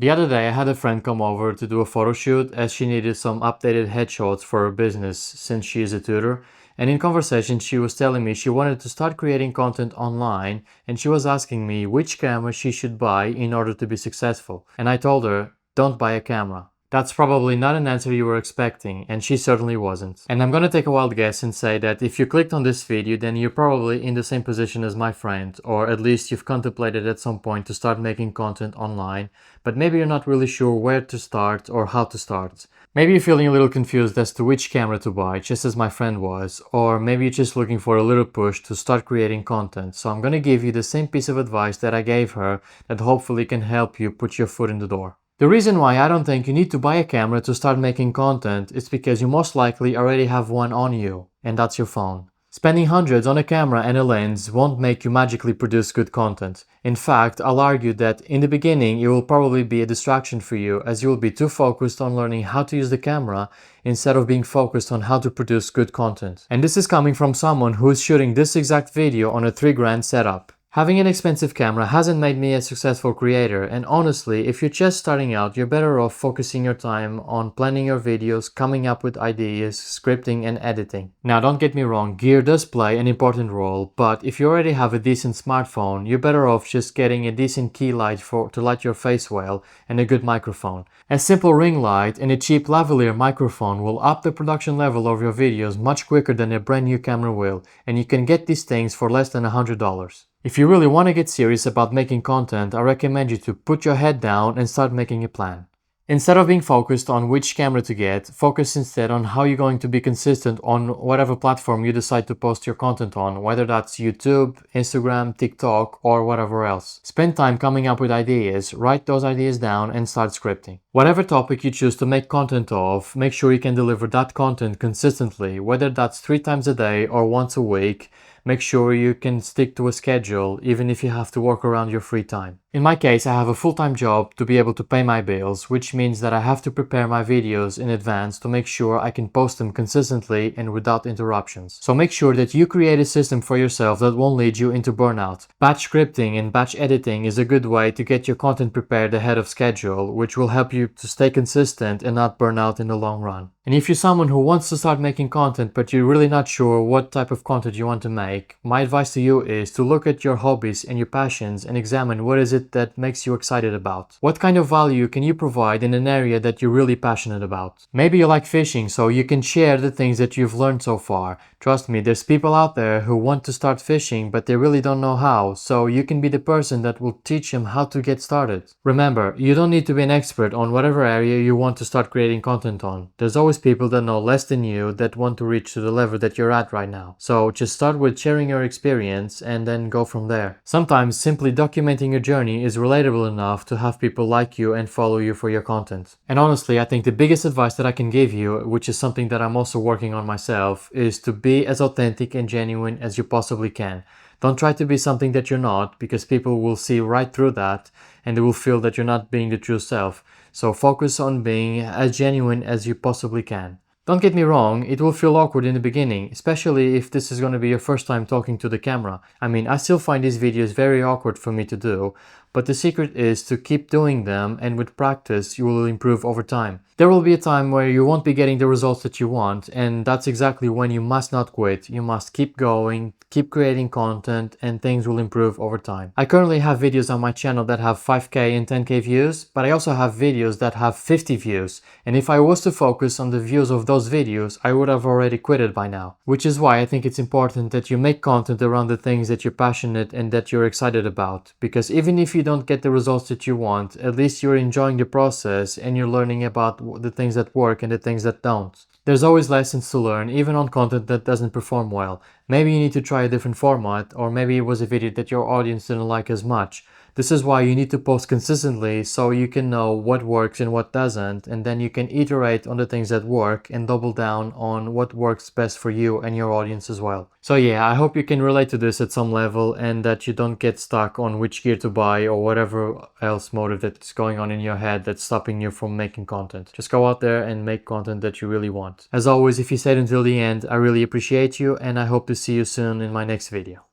The other day I had a friend come over to do a photo shoot as she needed some updated headshots for her business since she is a tutor, and in conversation she was telling me she wanted to start creating content online and she was asking me which camera she should buy in order to be successful. And I told her, don't buy a camera. That's probably not an answer you were expecting, and she certainly wasn't. And I'm gonna take a wild guess and say that if you clicked on this video, then you're probably in the same position as my friend, or at least you've contemplated at some point to start making content online, but maybe you're not really sure where to start or how to start. Maybe you're feeling a little confused as to which camera to buy, just as my friend was, or maybe you're just looking for a little push to start creating content. So I'm gonna give you the same piece of advice that I gave her that hopefully can help you put your foot in the door. The reason why I don't think you need to buy a camera to start making content is because you most likely already have one on you, and that's your phone. Spending hundreds on a camera and a lens won't make you magically produce good content. In fact, I'll argue that in the beginning it will probably be a distraction for you as you will be too focused on learning how to use the camera instead of being focused on how to produce good content. And this is coming from someone who is shooting this exact video on a $3,000 setup. Having an expensive camera hasn't made me a successful creator, and honestly, if you're just starting out, you're better off focusing your time on planning your videos, coming up with ideas, scripting and editing. Now don't get me wrong, gear does play an important role, but if you already have a decent smartphone, you're better off just getting a decent key light to light your face well and a good microphone. A simple ring light and a cheap lavalier microphone will up the production level of your videos much quicker than a brand new camera will, and you can get these things for less than $100. If you really want to get serious about making content, I recommend you to put your head down and start making a plan. Instead of being focused on which camera to get, focus instead on how you're going to be consistent on whatever platform you decide to post your content on, whether that's YouTube, Instagram, TikTok, or whatever else. Spend time coming up with ideas, write those ideas down and start scripting. Whatever topic you choose to make content of, make sure you can deliver that content consistently, whether that's 3 times a day or once a week. Make sure you can stick to a schedule even if you have to work around your free time. In my case, I have a full-time job to be able to pay my bills, which means that I have to prepare my videos in advance to make sure I can post them consistently and without interruptions. So make sure that you create a system for yourself that won't lead you into burnout. Batch scripting and batch editing is a good way to get your content prepared ahead of schedule, which will help you to stay consistent and not burn out in the long run. And if you're someone who wants to start making content but you're really not sure what type of content you want to make, my advice to you is to look at your hobbies and your passions and examine what is it that makes you excited about. What kind of value can you provide in an area that you're really passionate about? Maybe you like fishing, so you can share the things that you've learned so far. Trust me, there's people out there who want to start fishing but they really don't know how, so you can be the person that will teach them how to get started. Remember, you don't need to be an expert on whatever area you want to start creating content on. There's always people that know less than you that want to reach to the level that you're at right now. So just start with sharing your experience and then go from there. Sometimes simply documenting your journey is relatable enough to have people like you and follow you for your content. And honestly, I think the biggest advice that I can give you, which is something that I'm also working on myself, is to be as authentic and genuine as you possibly can. Don't try to be something that you're not, because people will see right through that and they will feel that you're not being the true self. So focus on being as genuine as you possibly can. Don't get me wrong, it will feel awkward in the beginning, especially if this is going to be your first time talking to the camera. I mean, I still find these videos very awkward for me to do, but the secret is to keep doing them, and with practice you will improve over time. There will be a time where you won't be getting the results that you want, and that's exactly when you must not quit. You must keep going, keep creating content, and things will improve over time. I currently have videos on my channel that have 5k and 10k views, but I also have videos that have 50 views, and if I was to focus on the views of those videos, I would have already quitted by now. Which is why I think it's important that you make content around the things that you're passionate and that you're excited about, because even if you don't get the results that you want, at least you're enjoying the process and you're learning about the things that work and the things that don't. There's always lessons to learn, even on content that doesn't perform well. Maybe you need to try a different format, or maybe it was a video that your audience didn't like as much. This is why you need to post consistently so you can know what works and what doesn't, and then you can iterate on the things that work and double down on what works best for you and your audience as well. So yeah, I hope you can relate to this at some level and that you don't get stuck on which gear to buy or whatever else motive that's going on in your head that's stopping you from making content. Just go out there and make content that you really want. As always, if you stayed until the end, I really appreciate you, and I hope to see you soon in my next video.